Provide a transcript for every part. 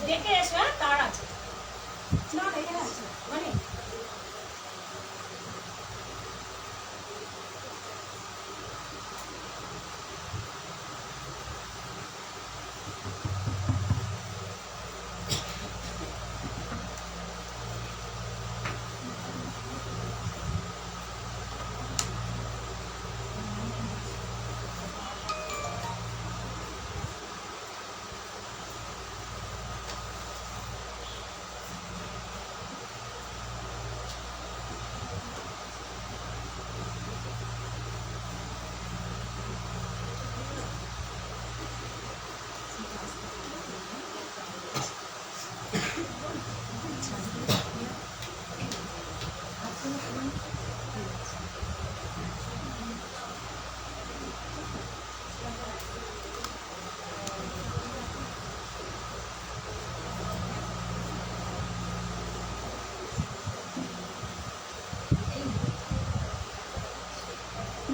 দেখে এসো, তার আছে না, এখানে আছে মানে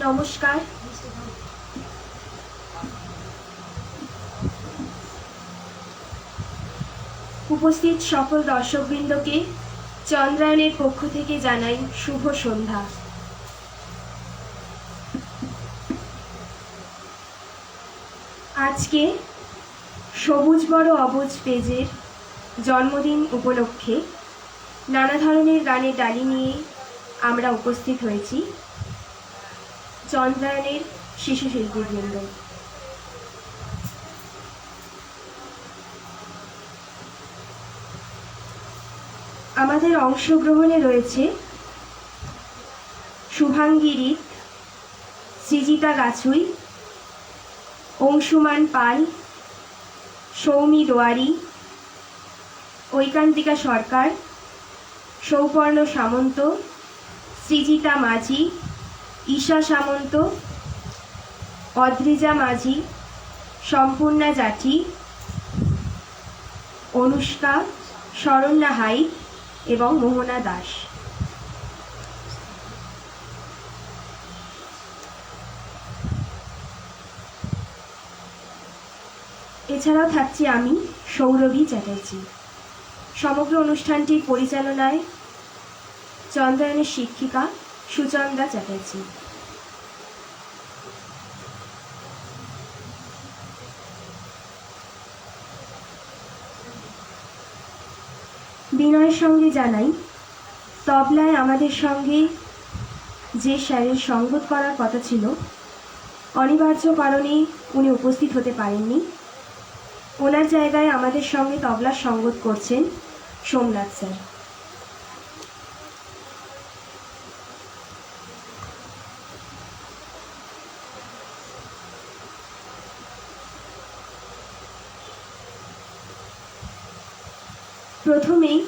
নমস্কার। উপস্থিত সকল দর্শকবৃন্দকে চন্দ্রায়নের পক্ষ থেকে জানাই শুভ সন্ধ্যা। আজকে সবুজ বড় অবুজ পেজের জন্মদিন উপলক্ষে নানা ধরনের গানের ডালি নিয়ে আমরা উপস্থিত হয়েছি চন্দ্রায়নের শিশু শিল্পীবৃন্দ। আমাদের অংশগ্রহণে রয়েছে শুভাঙ্গী রিত, সৃজিতা গাছুই, অংশুমান পাল, সৌমি দোয়ারি, ঐকান্তিকা সরকার, সৌপর্ণ সামন্ত, সৃজিতা মাঝি, ঈশা সামন্ত, অদ্রিজা মাঝি, সম্পূর্ণা জাঠি, অনুষ্কা, শরণ্যা হাই এবং মোহনা দাস। এছাড়াও থাকছি আমি, সৌরভী চ্যাটার্জি। সমগ্র অনুষ্ঠানটির পরিচালনায় চন্দ্রায়নের শিক্ষিকা সুচন্দা চ্যাটার্জি। বিনয়ের সঙ্গে জানাই, তবলায় আমাদের সঙ্গে যে স্যারের সঙ্গত করার কথা ছিল, অনিবার্য কারণে উনি উপস্থিত হতে পারেননি। ওনার জায়গায় আমাদের সঙ্গে তবলার সঙ্গত করছেন সোমনাথ স্যার। প্রথমেই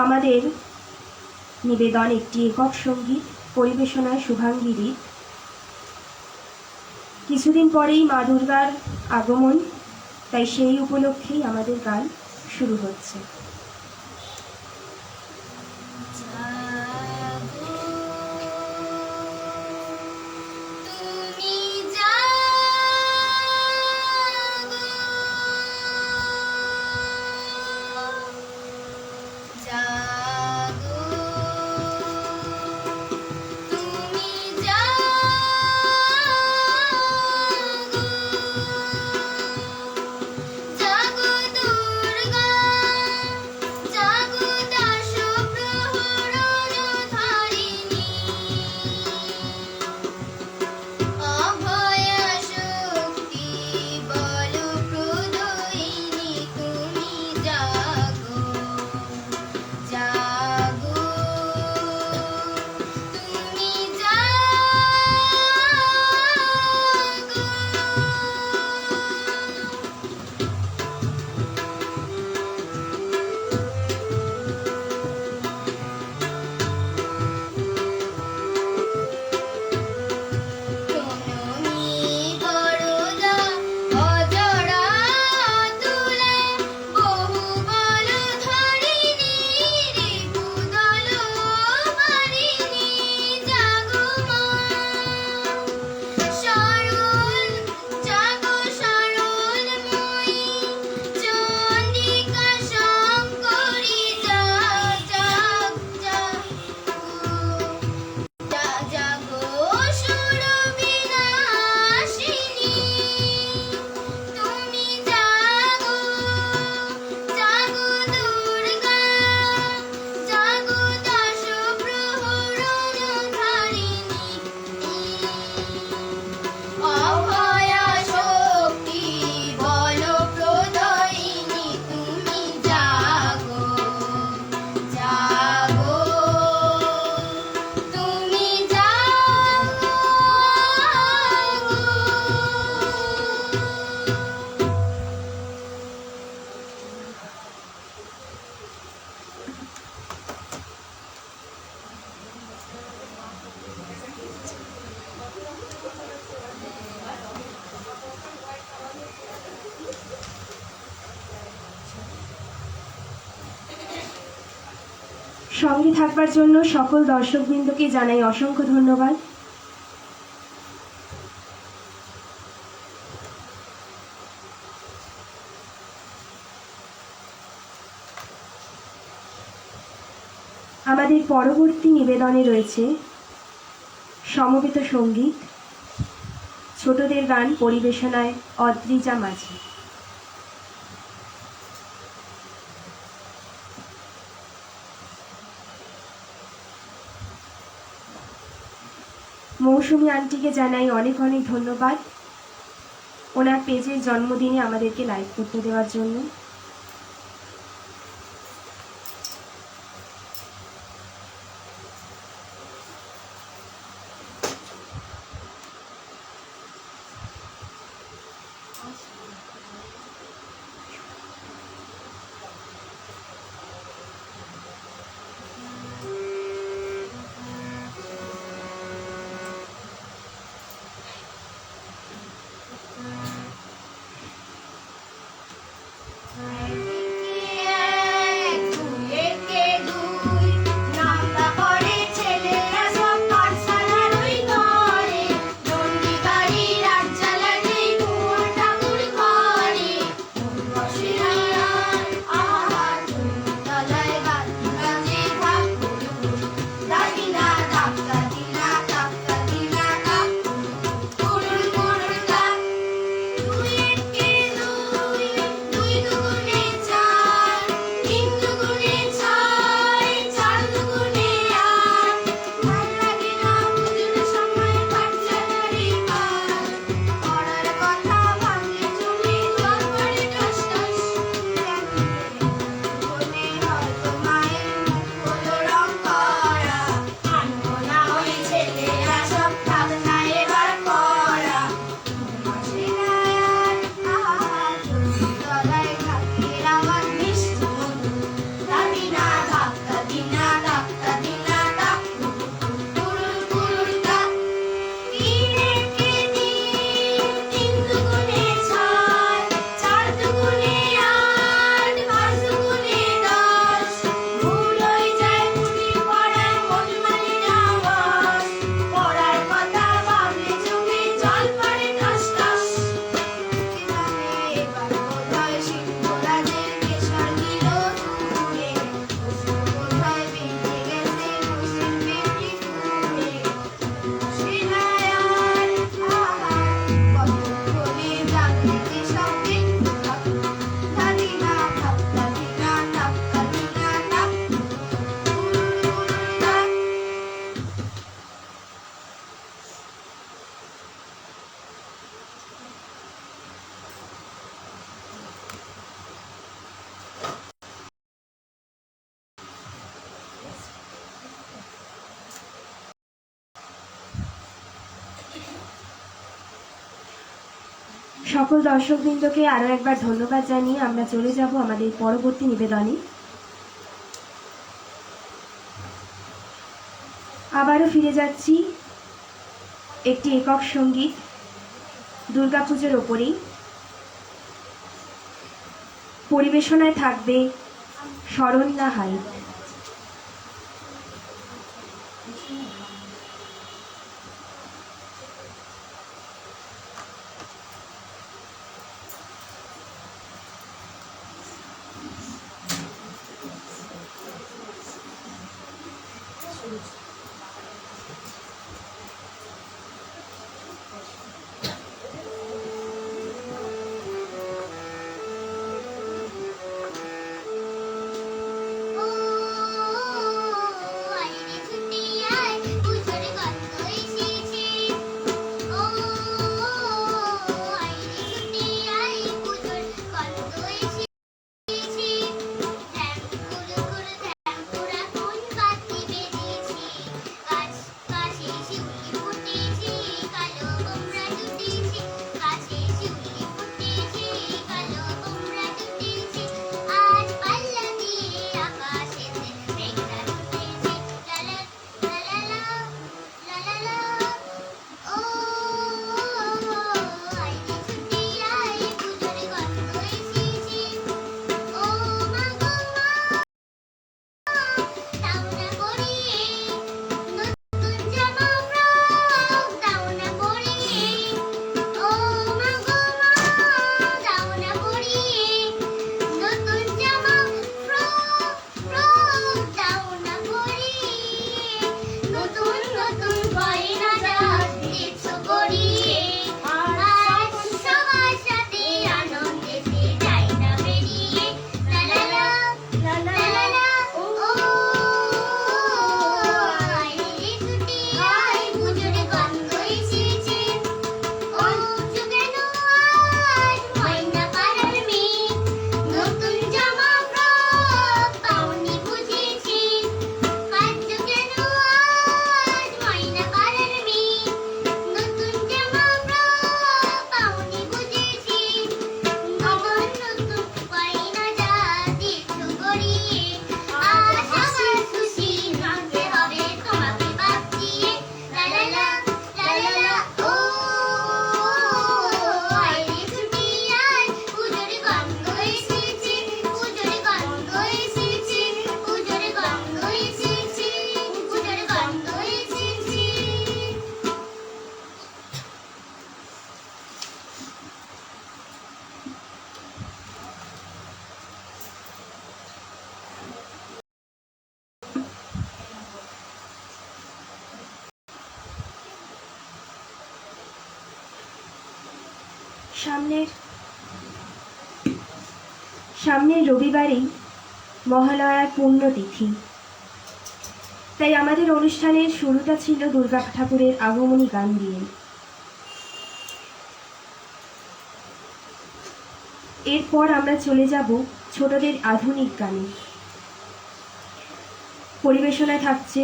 আমাদের নিবেদন একটি একক সঙ্গীত পরিবেশনায় শুভাঙ্গী রিত। কিছুদিন পরেই মা দুর্গার আগমন, তাই সেই উপলক্ষেই আমাদের গান শুরু হচ্ছে। জাগো দুর্গা সঙ্গে থাকবার জন্য সকল দর্শকবৃন্দকে জানাই অসংখ্য ধন্যবাদ। আমাদের পরবর্তী নিবেদনে রয়েছে সমবেত সঙ্গীত, ছোটদের গান পরিবেশনায় অদ্রিজা মাঝি। মৌসুমী আন্টিকে জানাই অনেক অনেক ধন্যবাদ ওনার পেজের জন্মদিনে আমাদেরকে লাইভ করতে দেওয়ার জন্য। সকল দর্শকবৃন্দকে আরও একবার ধন্যবাদ জানিয়ে আমরা চলে যাব আমাদের পরবর্তী নিবেদনে। আবারও ফিরে যাচ্ছি একটি একক সঙ্গীত দুর্গাপুজোর ওপরেই। পরিবেশনায় থাকবে শরণ্যা হাইত। ও সামনের রবিবারেই মহালয়ার পুণ্যতিথি, তাই আমাদের অনুষ্ঠানের শুরুটা ছিল দুর্গা ঠাকুরের আগমনী গান দিয়ে। এরপর আমরা চলে যাব ছোটদের আধুনিক গানে। পরিবেশনায় থাকছে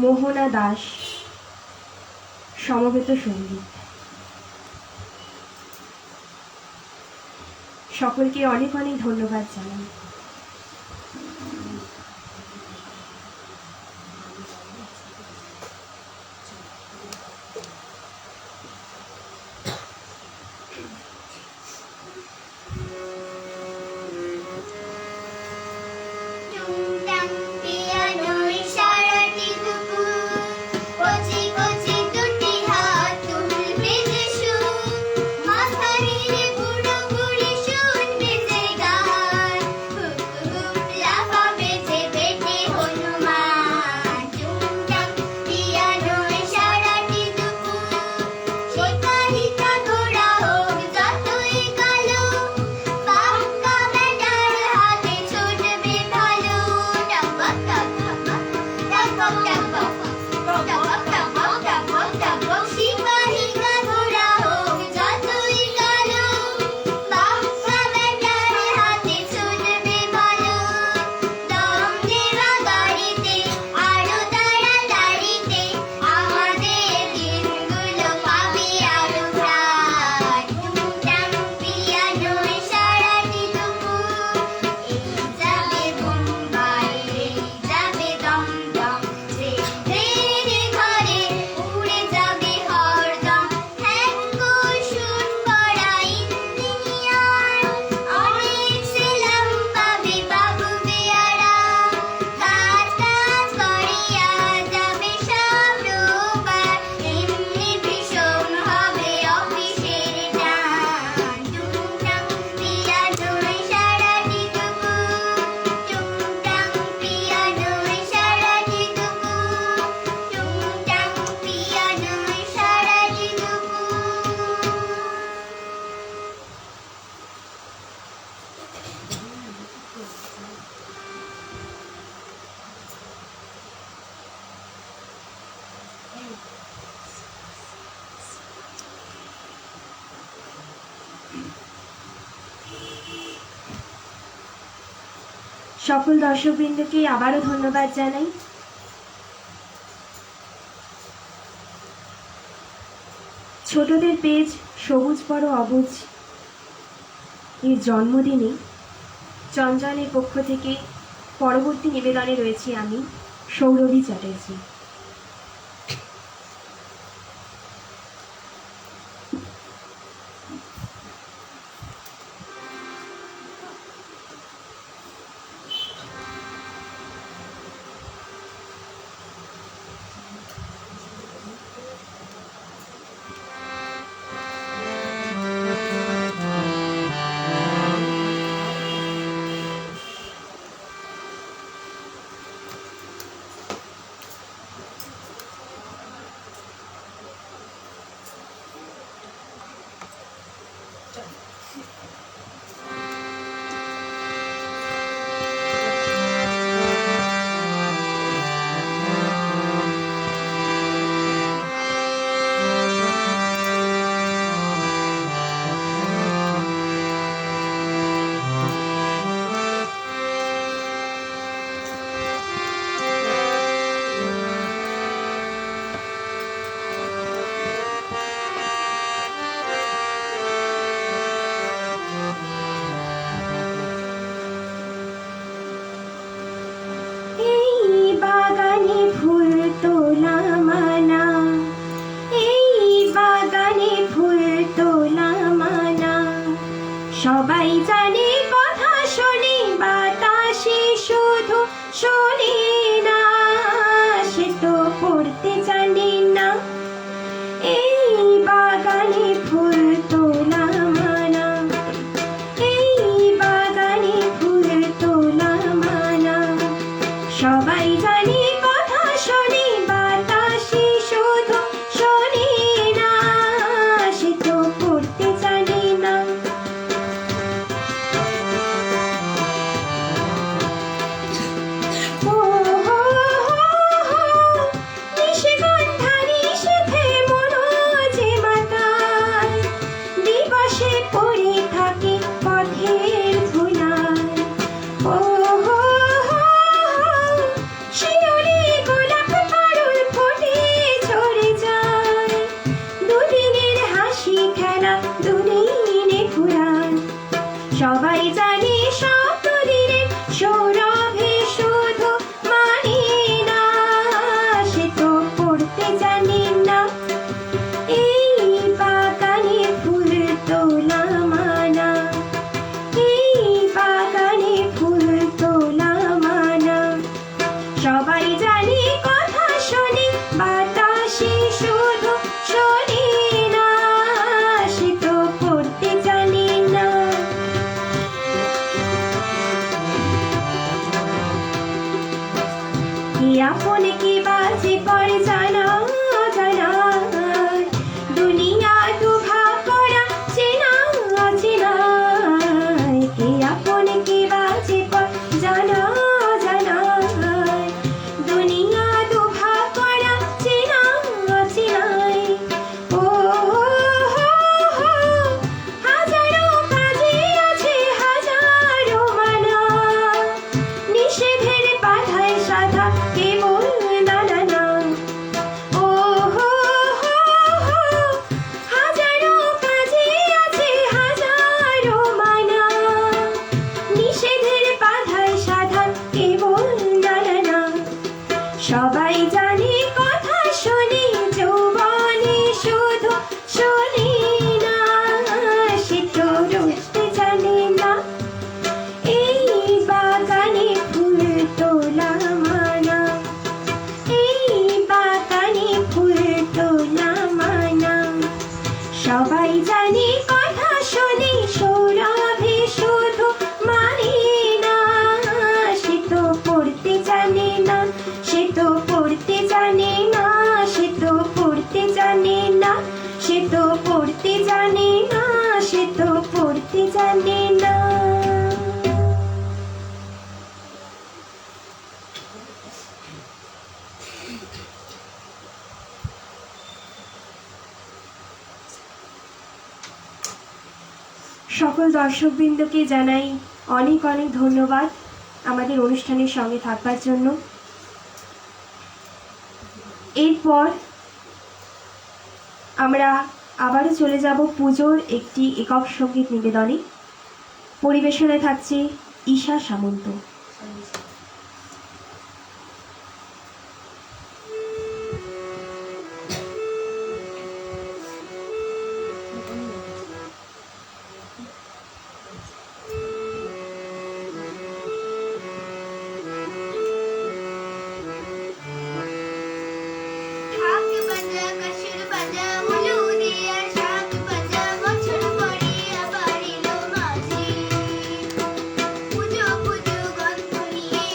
মোহনা দাস সমবেত সঙ্গীত। সকলকে অনেক অনেক ধন্যবাদ জানাই। সকল দর্শকবৃন্দকে আবারও ধন্যবাদ জানাই। ছোটদের পেজ সবুজ বড় অবুজ এর জন্মদিনে চঞ্চলের পক্ষ থেকে পরবর্তী নিবেদনে রয়েছি আমি, সৌরভী চ্যাটার্জি। সবাই জানে কথা শোনে, বাতাসে শুধু শোনে না, সে তো পড়তে জানে না। এই বাগানে ফুল তোলা মানা, এই বাগানে ফুল তোলা মানা। সবাই জানে কথা শোনে, বাতাসে শুধু শোনে না, সে তো পড়তে জানে সবাই জানে শতদিনের সৌরভে শুধু মানে না, সে তো পড়তে জানে না। এই বাগানে ফুল তোলা মানা, এই বাগানে ফুল তোলা মানা। সবাই জানে কথা শোনে বাতাসে শুধু শোনে না, সে তো পড়তে জানে না। কি আপন কি বাজে পর জানা জানা, দুনিয়া দুভাগ করা চেনা চেনা। কি আপন কি বাজে পর জানা জানা, দুনিয়া দুভাগ করা চেনা চেনা। ও হাজারো কাজে আছে হাজারো মানা, নিষেধের বাধায় সাধা কেবল না না না। ও হাজারো কাজে আছে হাজারো মানা, নিষেধের বাধায় সাধা কেবল না না না। সবাই জানে কথা শোনে যৌবনে শুধু শোনে না, সে তো রুখতে জানে না। এই বাগানে ফুল তোলা মানা, এই বাগানে ফুল তোলা মানা। সবাই জানে কথা শোনে সৌরভে শুধু মানে না, সে তো পড়তে জানে না, সে তো পড়তে জানে না, সে তো পড়তে জানে না, সে তো পড়তে জানে না, সে তো পড়তে জানে না। সকল দর্শকবৃন্দকে জানাই অনেক অনেক ধন্যবাদ আমাদের অনুষ্ঠানের সঙ্গে থাকবার জন্য। এরপর আমরা আবারও চলে যাব পুজোর একটি একক সঙ্গীত নিবেদনে। পরিবেশনায় থাকছে ঈশা সামন্ত। ঢাক বাজা কাসুর বাজা হলুদিয়া শাক বাজা বছর পড়িয়া বাড়িল মাঝি পুজো পুজো গন্ধ নিয়ে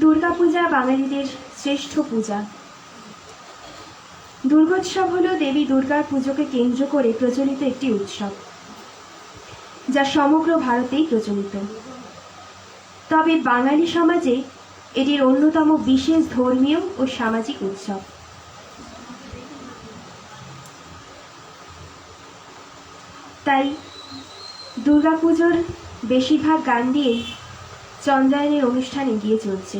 দুর্গাপূজা বাঙালিদের শ্রেষ্ঠ পূজা। দুর্গোৎসব হল দেবী দুর্গার পুজোকে কেন্দ্র করে প্রচলিত একটি উৎসব, যা সমগ্র ভারতেই প্রচলিত। তবে বাঙালি সমাজে এটির অন্যতম বিশেষ ধর্মীয় ও সামাজিক উৎসব। তাই দুর্গাপুজোর বেশিরভাগ গান দিয়েই চন্দ্রায়নের অনুষ্ঠান এগিয়ে চলছে।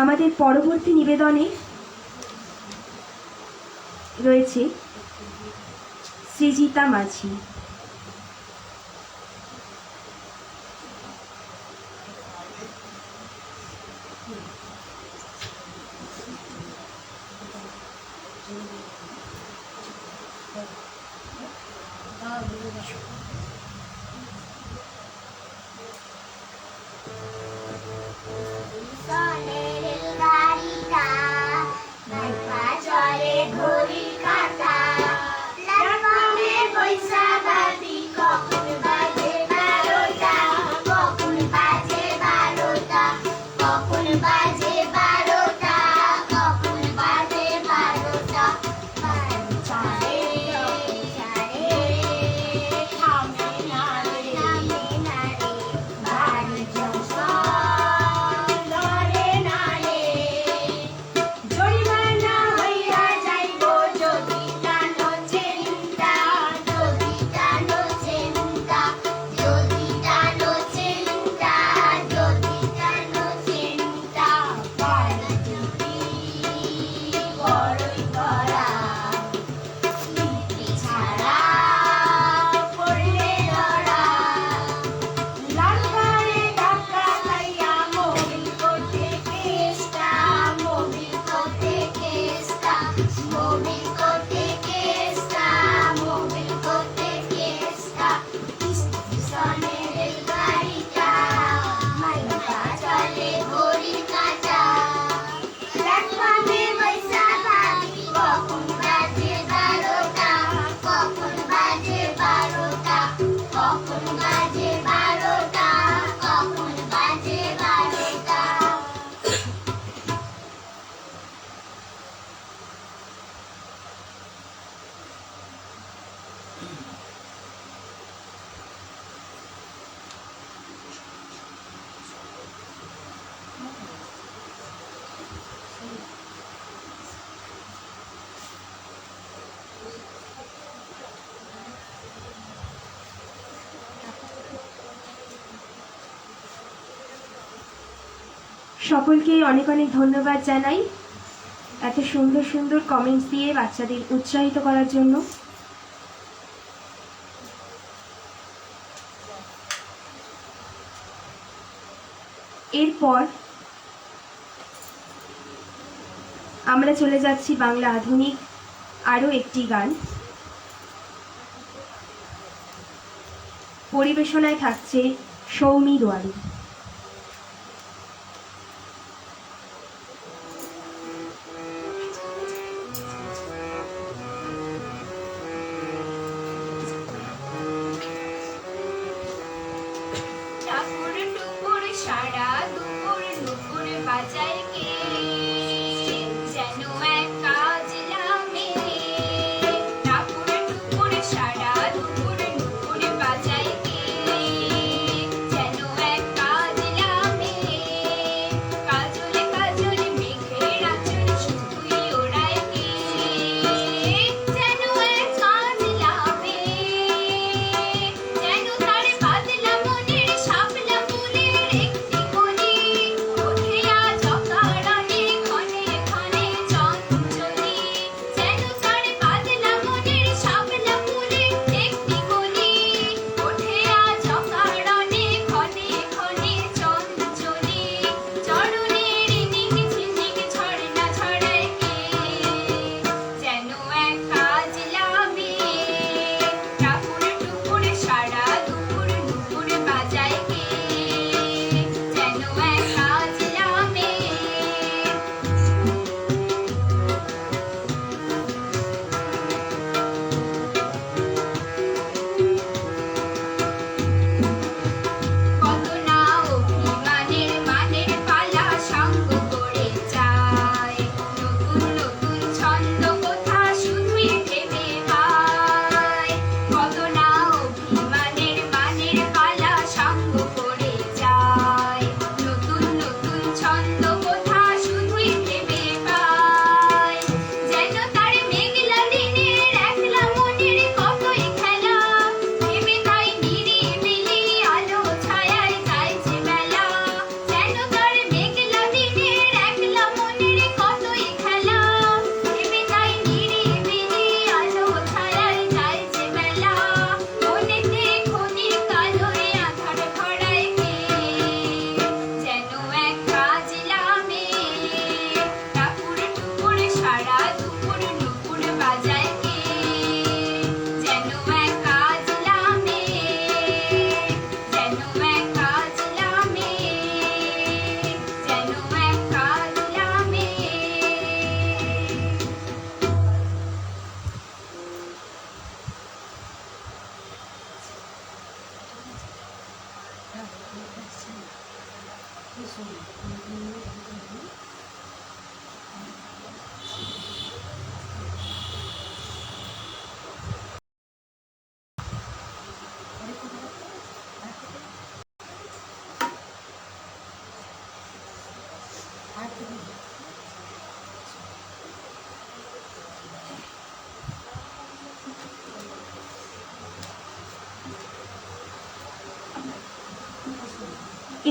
আমাদের পরবর্তী নিবেদনে রয়েছে সৃজিতা মাঝি। সোনের গাড়িটা বাইপা চলে ঘড়ির কাঁটা প্ল্যাটফর্মে বইসা ভাবি কখন বাজে 12টা, কখন বাজে 12টা, কখন বাজে 12টা, কখন বাজে 12টা। বাড়ি ছাড়ে থামে না রে, বাড়ি জংশন ধরে না রে। জরিমানা হইয়া যাইব যদি টানো চেনটা, যদি টানো চেনটা, যদি টানো চেনটা, যদি টানো চেনটা। বাড়ি যদি বড়ই করা লিপি ছাড়া পড়লে লড়া। লাল গাড়ি ধাক্কা খাইয়া মোবিল করতে কেসটা, মোবিল করতে কেসটা, মোবিল করতে কেসটা, মোবিল করতে কেসটা। স্টেশনের রেলগাড়িটা মাইপা চলে ঘড়ির কাঁটা প্ল্যাটফর্মে বইসা ভাবি কখন বাজে 12টা, কখন বাজে 12টা, কখন বাজে 12টা, কখন বাজে 12টা। সকলকে অনেক অনেক ধন্যবাদ জানাই এত সুন্দর সুন্দর কমেন্টস দিয়ে বাচ্চাদের উৎসাহিত করার জন্য। এরপর আমরা চলে যাচ্ছি বাংলা আধুনিক আরও একটি গান। পরিবেশনায় থাকছে সৌমি রোয়ারি। টাপুর টুপুর সারা দুপুর নুপুর বাজায় কে যেন এক কাজ লাগে। টাপুর টুপুর সারা দুপুর নুপুর বাজায় কে যেন এক কাজ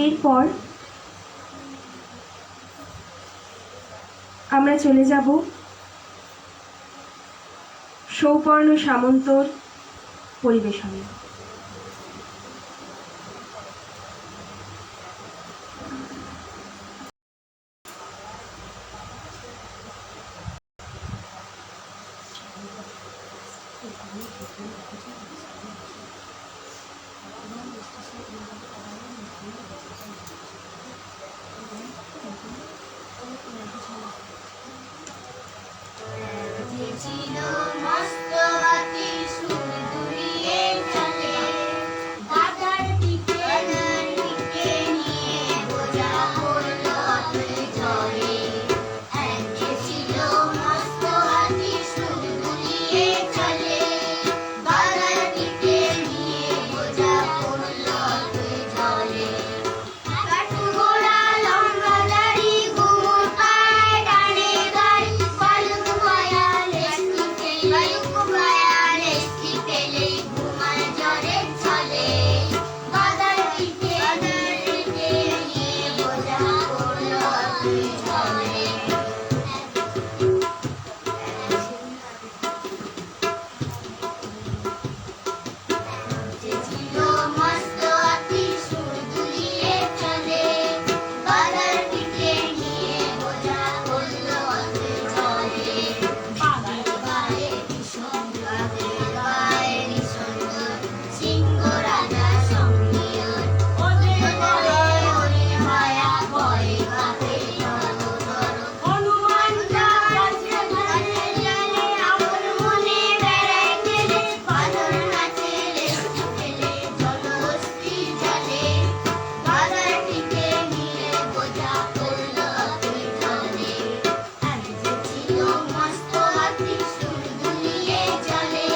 এরপর আমরা চলে যাব সৌপর্ণ সামন্তর পরিবেশনে। ছিল মস্ত হাতি সুর দুলিয়ে চলে দাদার দিকে নিয়ে বোঝা পড়ল জলে। ছিল মস্ত হাতি সুর দুলিয়ে চলে দাদার দিকে নিয়ে বোঝা পড়ল জলে। কাঠু ঘোড়া লম্বা দাড়ি ঘুমুর পায় ডানে গাড়ি বালুক মায়া লেস্টি ফেলে ঘুমায় জ্বরে চলে বাদার পিঠে নিয়ে বোঝা পড়ল জলে। ছিল মস্ত হাতি সুর দুলিয়ে চলে বাদার পিঠে নিয়ে বোঝা পড়ল জলে। সিংহ রাজা সঙ্গীয়র ওদের বলে ওরে মায়া ভয়ে কাঁপে জলধর। হনুমান গাছে জানে আমার মনে বেড়ায় গেলে বাদর নাচে লেস্টি ফেলে জলহস্তি জলে বাদার পিঠে নিয়ে বোঝা পড়ল জলে। ছিল মস্ত হাতি সুর দুলিয়ে চলে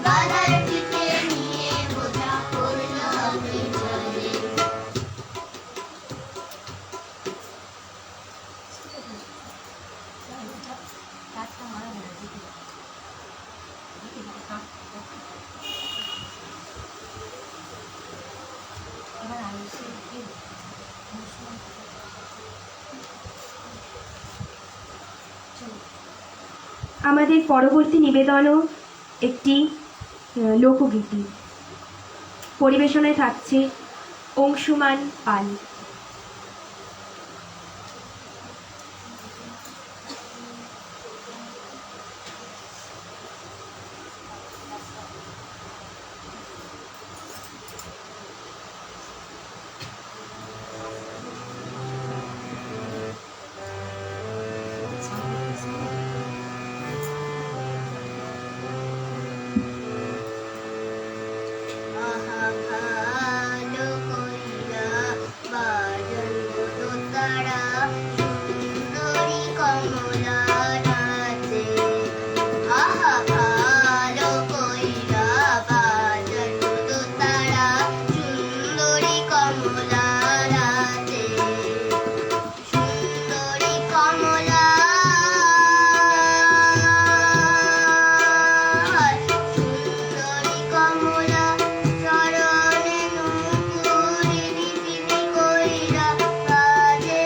বাদার পিঠে নিয়ে বোঝা পড়ল জলে। আমাদের পরবর্তী নিবেদনও একটি লোকগীতি। পরিবেশনায় থাকছে অংশুমান পাল। আহা ভালো কইরা বাজন দোতারা সুন্দরী কমলা নাচে। আহা ভালো কইরা বাজন দোতারা সুন্দরী কমলা নাচে। সুন্দরী কমলা সুন্দরী কমলা চরণে নুপুরি বিপিনি কইরা বাজে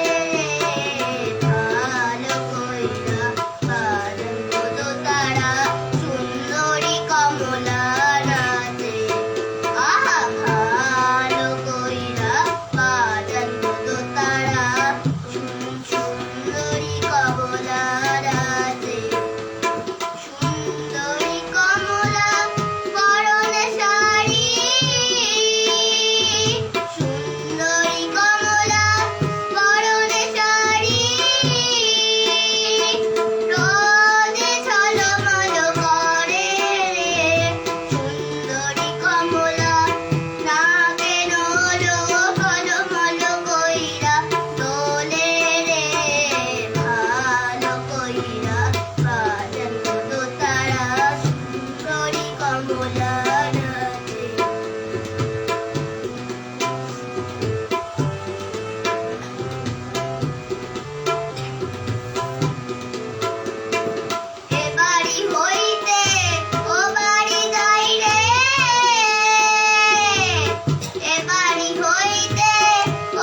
ভালো কইরা বাজন দোতারা সুন্দরী কমলা নাচে। আহা ভালো কইরা বাজন দোতারা সুন্দরী কমলা নাচে। সুন্দরী কমলা পরনে শাড়ি সুন্দরী কমলা পরনে শাড়ি রোদে ঝলমল করে রে। সুন্দরী কমলা নাগে নলো ঝলমল কইরা দোলে রে ভালো কইরা বাজন দোতারা সুন্দরী কমলা নাচে। এ বাড়ি হইতে ও বাড়ি যাই রে। এ বাড়ি হইতে ও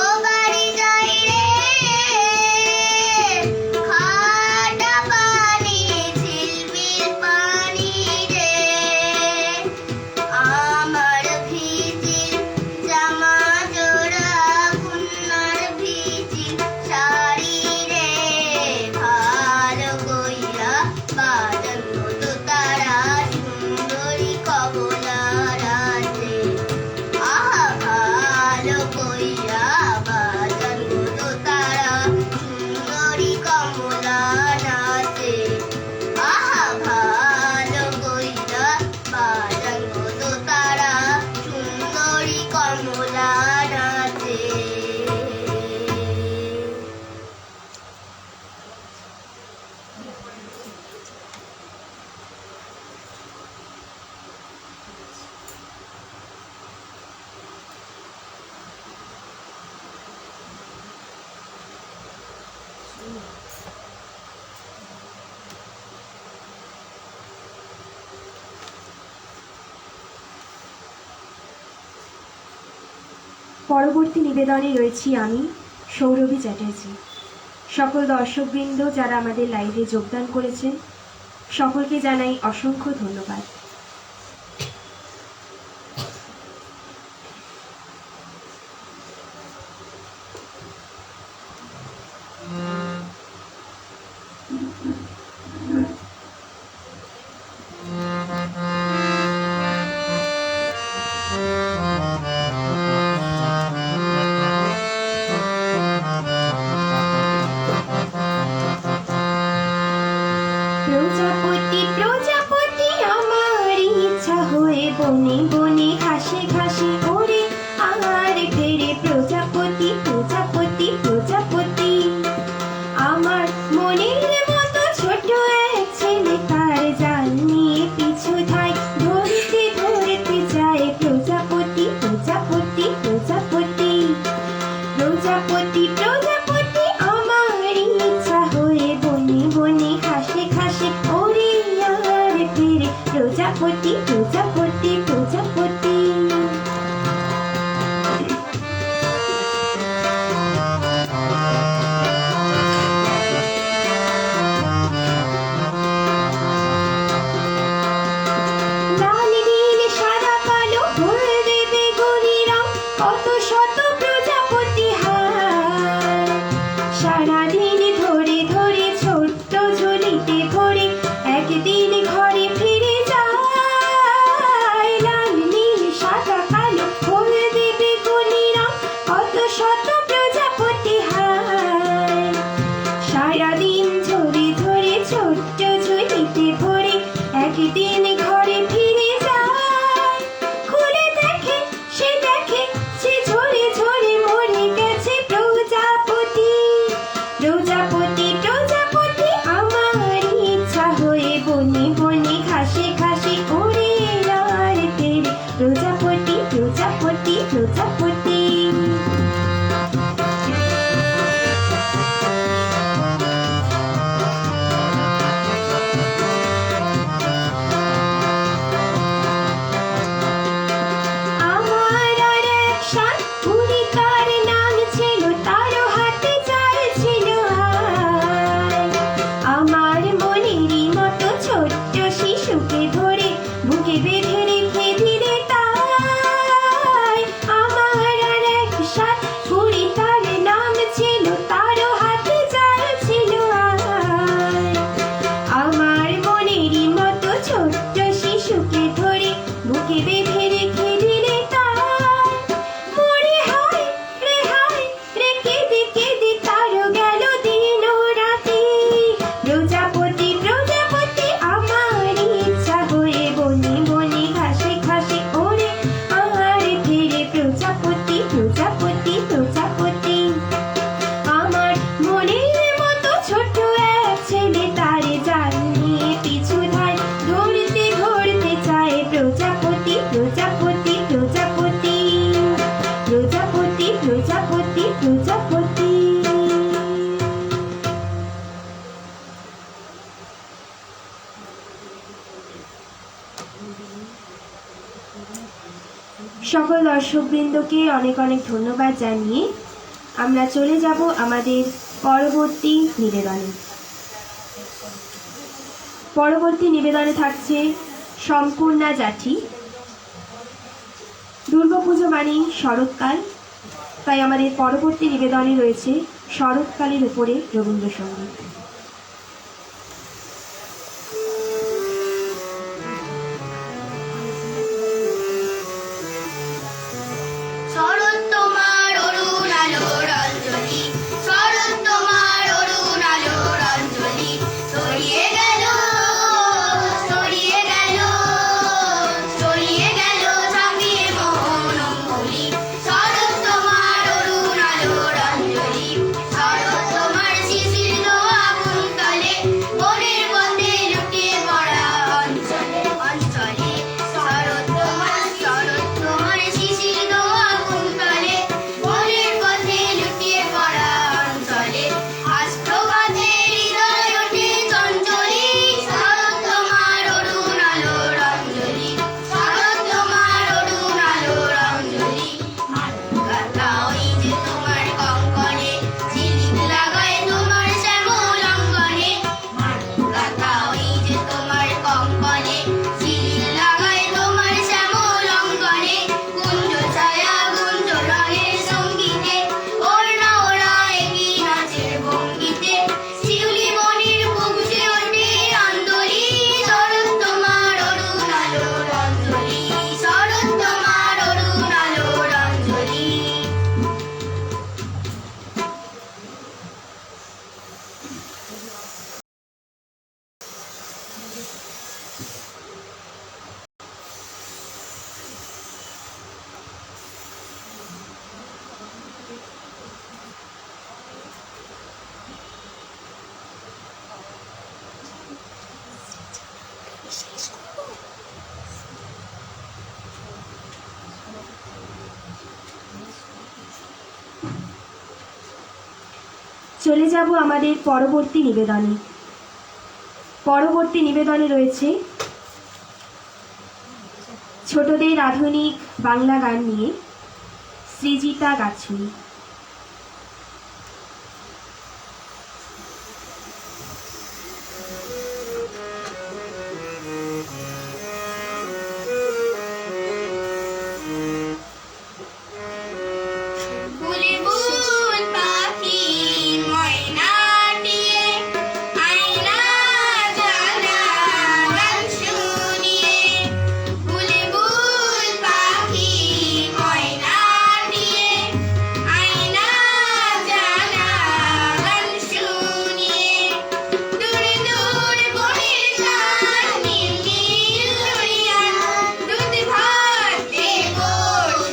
পরবর্তী নিবেদনে রয়েছি আমি, সৌরভী চ্যাটার্জি। সকল দর্শকবৃন্দ যারা আমাদের লাইভে যোগদান করেছেন, সকলকে জানাই অসংখ্য ধন্যবাদ। প্রজাপতি প্রজাপতি আমার ইচ্ছা হয়ে বনে বনে ঘাসে ঘাসে ওরে আর ফেরে প্রজাপতি প্রজাপতি প্রজাপতি আমার মনের মতো ছোট এক ছেলে তার জাল নিয়ে পিছু ধায় ধরতে ধরতে যায় প্রজাপতি প্রজাপতি প্রজাপতি প্রজাপতি প্রজাপতি আমার ইচ্ছা হয়ে বনে বনে ঘাসে ঘাসে ওরে আর ফিরে প্রজাপতি প্রজাপতি প্রজাপতি লাল নীল সাদা কালো হলদে বেগুনি রং কত শত প্রজাপতি হায় সারাদিন ধরে ধরে ছোট্ট ঝুলিতে ভরে একদিন ঘরে ফিরে যায় লাল নীল সাদা কালো হলদে বেগুনি রং কত শত প্রজাপতি হায় সারাদিন ধরে ধরে ছোট্ট ঝুলিতে ভরে একদিন ঘরে ফিরে যায় খুলে দেখে সে ঝরে ঝরে মরে গেছে প্রজাপতি প্রজাপতি প্রজাপতি আমার ইচ্ছা হয়ে বনে বনে ঘাসে ঘাসে ওরে আর ফেরে প্রজাপতি প্রজাপতি প্রজাপতি আমার আর এক সাত বুড়ি তার নাম ছিল তারও হাতে জাল ছিল হায় আমার মনেরই মতো ছোট্ট শিশুকে ধরে বুকে বেঁধে রেখে দিলে তাই আমার আর এক সাত বুড়ি তার নাম ছিল তারও হাতে জাল ছিল হায় আমার মনেরই মতো ছোট্ট শিশুকে ধরে বুকে বেঁধে রেখে দিলে তাই মরে হায় রে কেঁদে কেঁদে তারও গেল দিন ও রাতি প্রজাপতি প্রজাপতি আমার ইচ্ছা হয়ে বনে বনে ঘাসে ঘাসে ওরে আর ফিরে প্রজাপতি প্রজাপতি প্রজাপতি আমার মনের মতো ছোট এক ছেলে তারে জাল নিয়ে পিছু ধায় ধরতে ধরতে চায় প্রজাপতি প্রজাপতি প্রজাপতি প্রজাপতি প্রজাপতি প্রজাপতি সকল দর্শকবৃন্দকে অনেক অনেক ধন্যবাদ জানিয়ে আমরা চলে যাব আমাদের পরবর্তী নিবেদনে। পরবর্তী নিবেদনে থাকছে সম্পূর্ণা জাঠি। দুর্গাপুজো মানেই শরৎকাল, তাই আমাদের পরবর্তী নিবেদনে রয়েছে শরৎকালের উপরে রবীন্দ্রসঙ্গীত। শরৎ তোমার অরুণ আলোর অঞ্জলি শরৎ তোমার অরুণ আলোর অঞ্জলি ছড়িয়ে গেল ছড়িয়ে গেল ছড়িয়ে গেল ছাপিয়ে মোহন অঙ্গুলি শরৎ তোমার অরুণ আলোর অঞ্জলি শরৎ তোমার শিশির দোয়া চলে যাব আমাদের পরবর্তী নিবেদনে। পরবর্তী নিবেদনে রয়েছে ছোটদের আধুনিক বাংলা গান নিয়ে সৃজিতা গাছুই। বুলবুল পাখি ময়নাটিয়ে আয়না জানা গান শুনিয়ে বুলবুল পাখি ময়নাটিয়ে আয়না জানা গান শুনিয়ে দূর দূর বহে যায় নীল নীল দরিয়া দুধ ভাত দেবো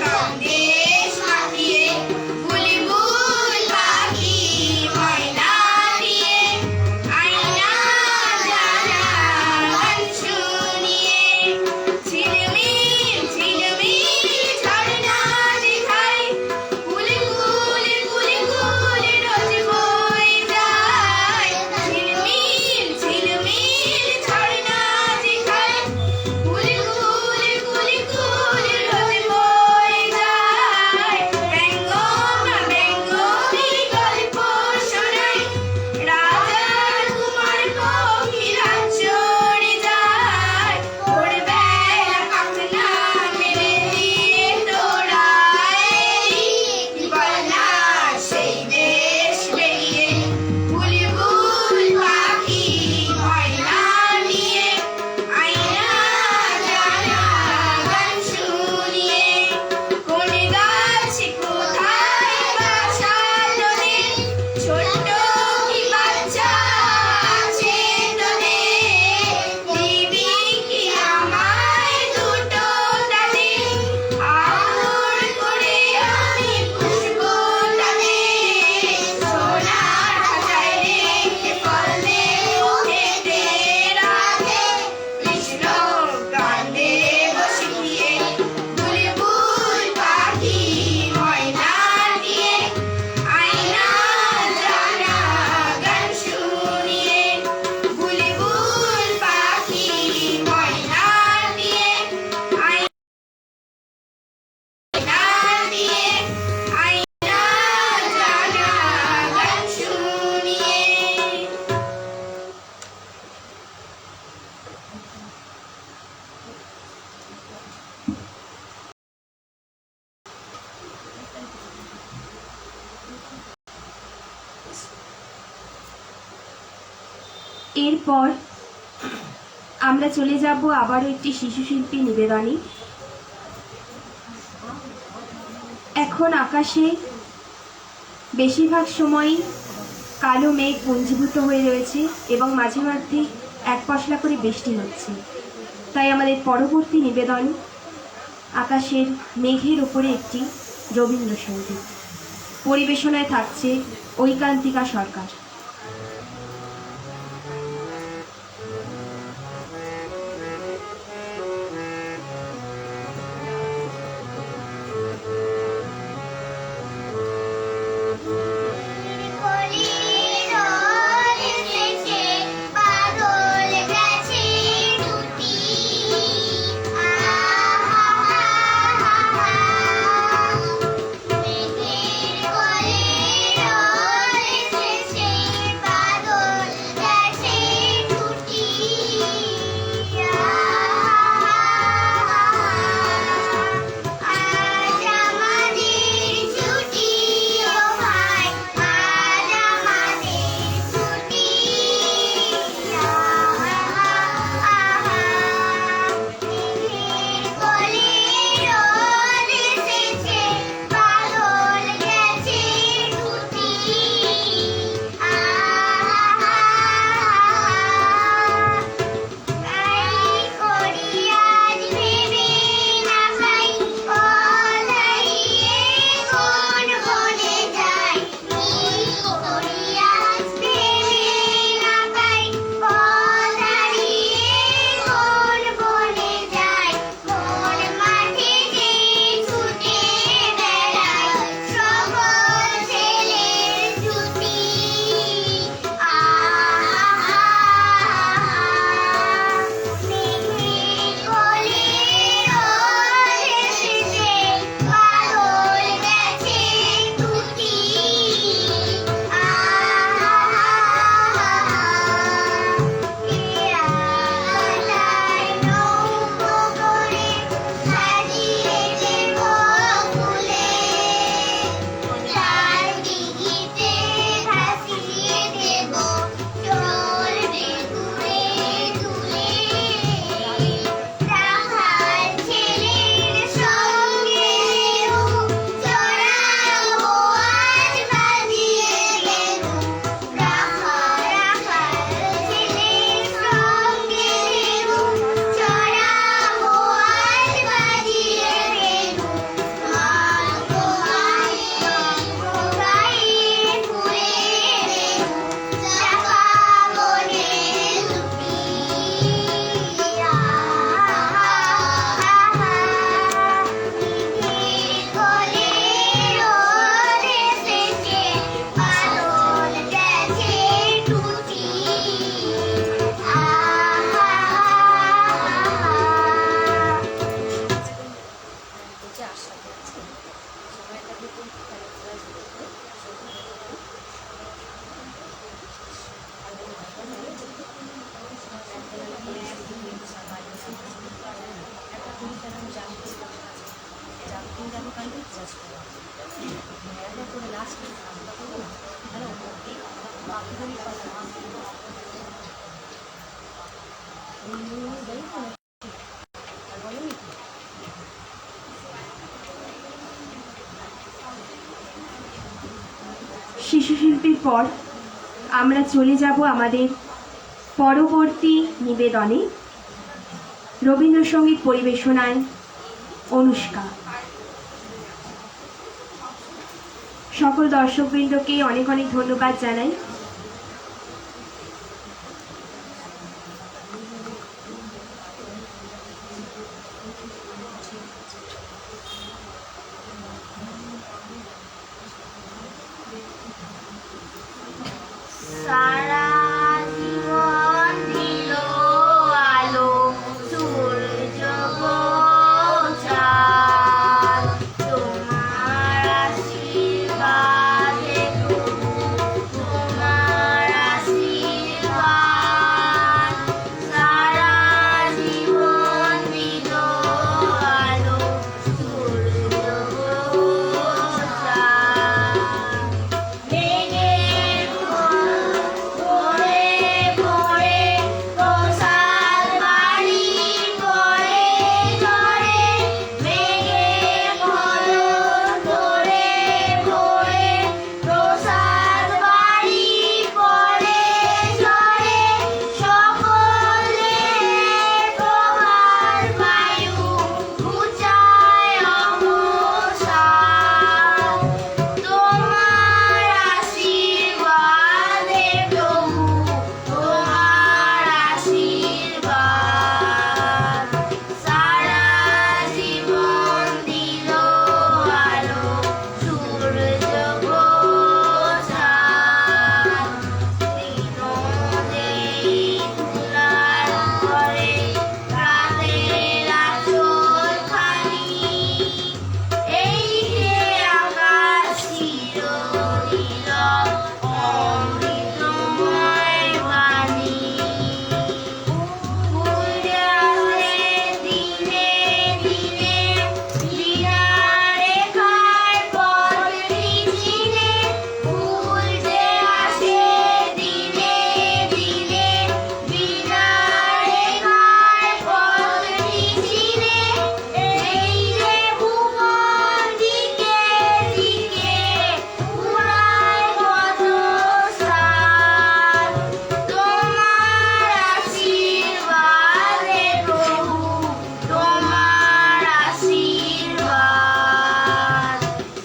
সন্দেশ মাখিয়ে বুলবুল পাখি ময়নাটিয়ে আয়না জানা গান শুনিয়ে ঝিলমিল ঝিলমিল ঝরনা দেখায় বুলবুল বুলবুল রোজ বয়ে যায় ঝিলমিল ঝিলমিল ঝরনা দেখায় বুলবুল বুলবুল রোজ বয়ে যায় ব্যঙ্গমা ব্যঙ্গমী গল্প শোনায় রাজার কুমার পক্ষীরা চড়ে যায় ভোরবেলা পাখনা মেলে দিয়ে দৌড়ায় বলনা সেই দেশ বেরিয়ে বুলবুল পাখি ময়না নিয়ে আয়না জানা গান শুনিয়ে কোন গাছে কোথায় বাসালো রে ছোট্ট কি বাচ্চা আছে তোদের দিবি কি আমায় দুটো তালে আদর করে আমি পুষবো তাদের সোনার খাঁচায় রেখে ফল দেবো খেতে রাখে কৃষ্ণ কান্দে বসিয়ে বুলবুল পাখি ময়না দিয়ে আয়না জানা গান শুনিয়ে বুলবুল পাখি ময়না দিয়ে আয়না দিয়ে আয়না জানা গান শুনিয়ে। এরপর আমরা চলে যাব আবারও একটি শিশু শিল্পী নিবেদনে। এখন আকাশে বেশিরভাগ সময়ই কালো মেঘ পুঞ্জীভূত হয়ে রয়েছে এবং মাঝে মাঝে এক পশলা করে বৃষ্টি হচ্ছে। তাই আমাদের পরবর্তী নিবেদন আকাশের মেঘের উপরে একটি রবীন্দ্রসঙ্গীত। পরিবেশনায় থাকছে ঐকান্তিকা সরকার। কলিরোল এসেছে বাদল গেছে টুটি মেঘের কলিরোল এসেছে করে লাস্ট হ্যালো বাকিদের কথা শিশু শিল্পীর পর আমরা চলে যাব আমাদের পরবর্তী নিবেদনে। রবীন্দ্রসঙ্গীত পরিবেশনায় অনুষ্কা। সকল দর্শকবৃন্দকে অনেক অনেক ধন্যবাদ জানাই। সারা জীবন দিল আলো সূর্য চাঁদ তোমার আশীর্বাদে প্রভু তোমার আশীর্বাদ সারা জীবন দিল আলো সূর্য চাঁদ মেঘের ভোরে ভোরে প্রসাদ বাড়ি পড়ে ঝরে মেঘের ভোরে ভোরে প্রসাদ বাড়ি পড়ে ঝরে সকলে প্রভাত বায়ু ঘুচায় অবসাদ তোমার আশীর্বাদে প্রভু তোমার আশীর্বাদ সারা জীবন দিল আলো সূর্য চাঁদ দিনদেই তুলার ঘরে রাতের আঁচলখানি এই যে আকাশ চিরনীল অমৃতময় বাণী ভুলে আসে দিনে দিনে বিনা রেখার পথটি চিনে ভুলতে আসে দিনে দিনে বিনা রেখার পথটি চিনে এই যে ভুবন দিকে দিকে উড়ায় কত সাদ তোমার আশীর্বাদে প্রভু তোমার আশীর্বাদ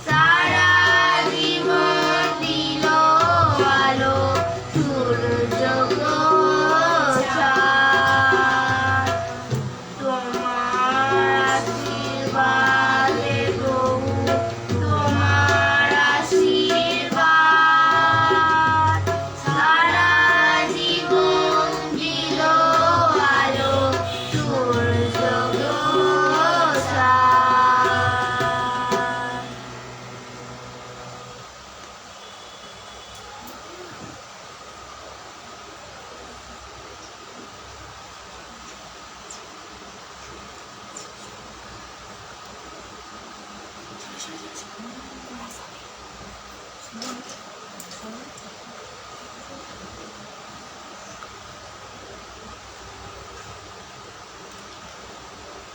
সারা জীবন দিল আলো সূর্য চাঁদ তোমার আশীর্বাদে প্রভু তোমার আশীর্বাদ সারা জীবন দিল আলো সূর্য চাঁদ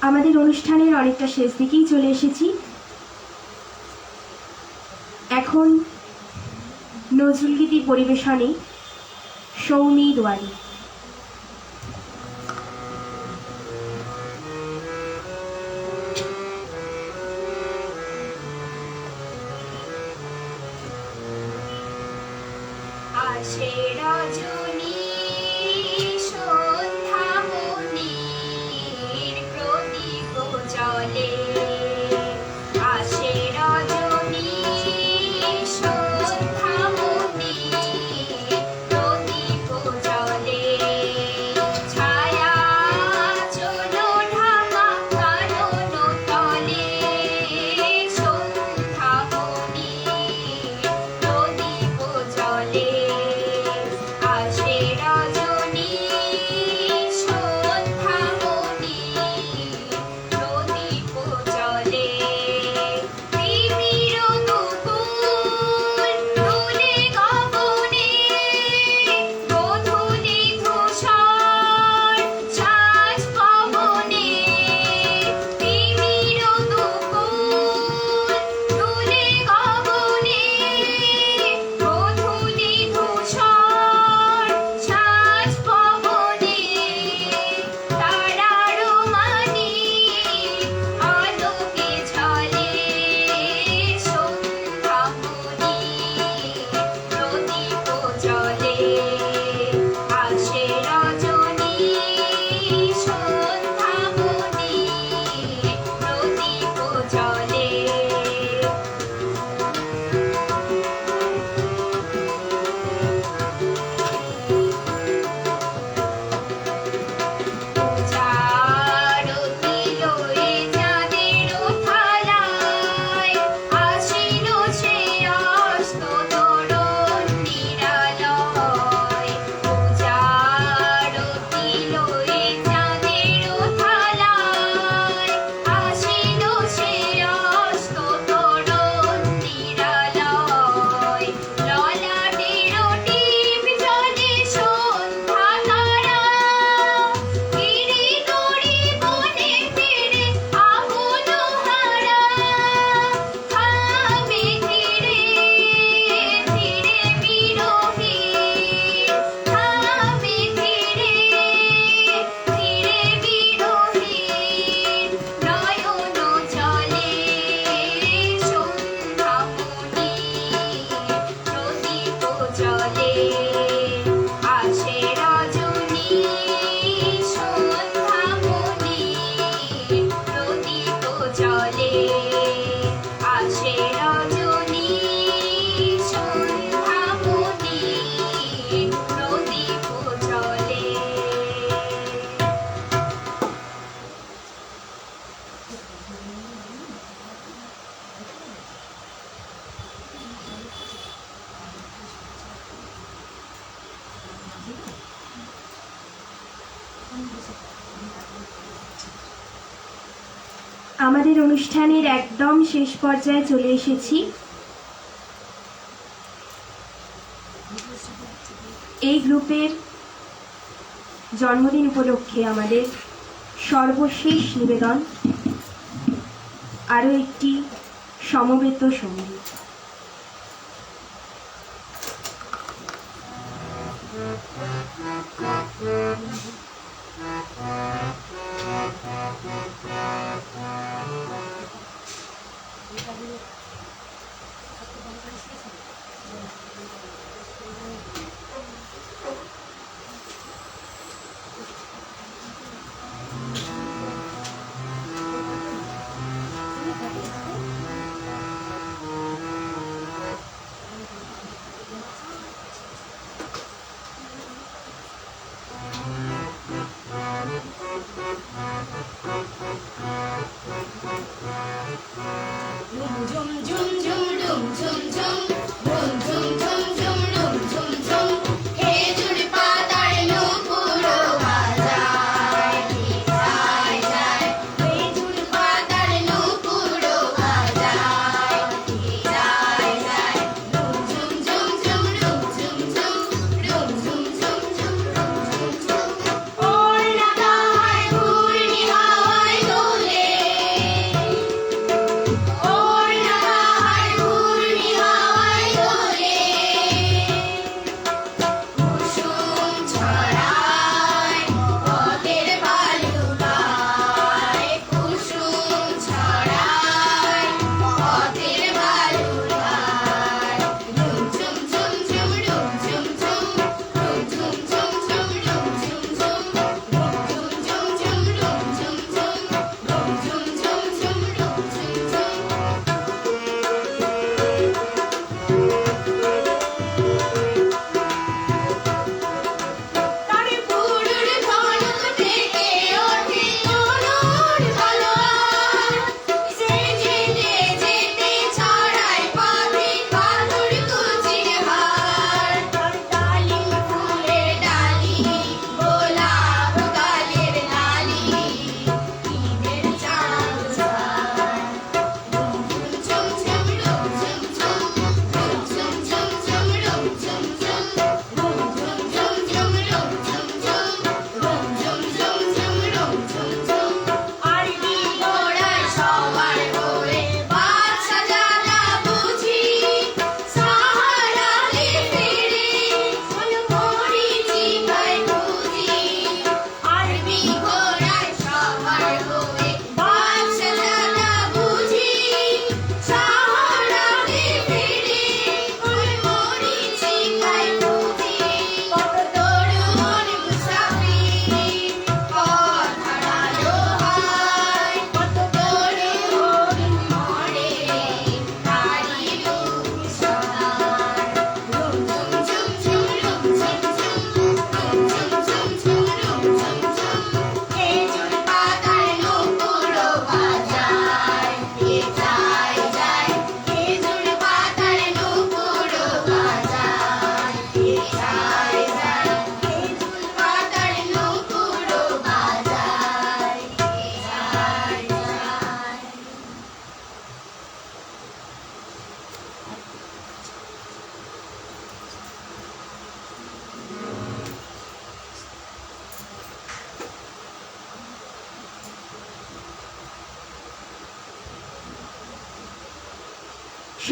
আমাদের অনুষ্ঠানের অনেকটা শেষ দিকেই চলে এসেছি। এখন নজরুলগীতি পরিবেশনে সৌমি দুয়ারি। আসে রজনী সন্ধ্যা মনির প্রদীপ জ্বলে আসে রজনী সন্ধ্যা মনির প্রদীপ জ্বলে আমাদের অনুষ্ঠানের একদম শেষ পর্যায়ে চলে এসেছি। এই গ্রুপের জন্মদিন উপলক্ষে আমাদের সর্বশেষ নিবেদন আরও একটি সমবেত সঙ্গীত।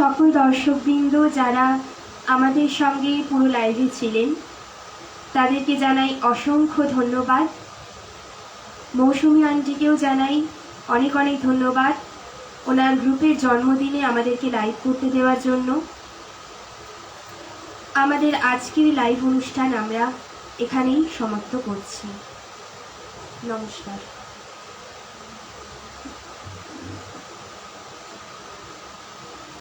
সকল দর্শকবৃন্দ যারা আমাদের সঙ্গে পুরো লাইভে ছিলেন তাদেরকে জানাই অসংখ্য ধন্যবাদ। মৌসুমী আন্টিকেও জানাই অনেক অনেক ধন্যবাদ ওনার গ্রুপের জন্মদিনে আমাদেরকে লাইভ করতে দেওয়ার জন্য। আমাদের আজকের লাইভ অনুষ্ঠান আমরা এখানেই সমাপ্ত করছি। নমস্কার।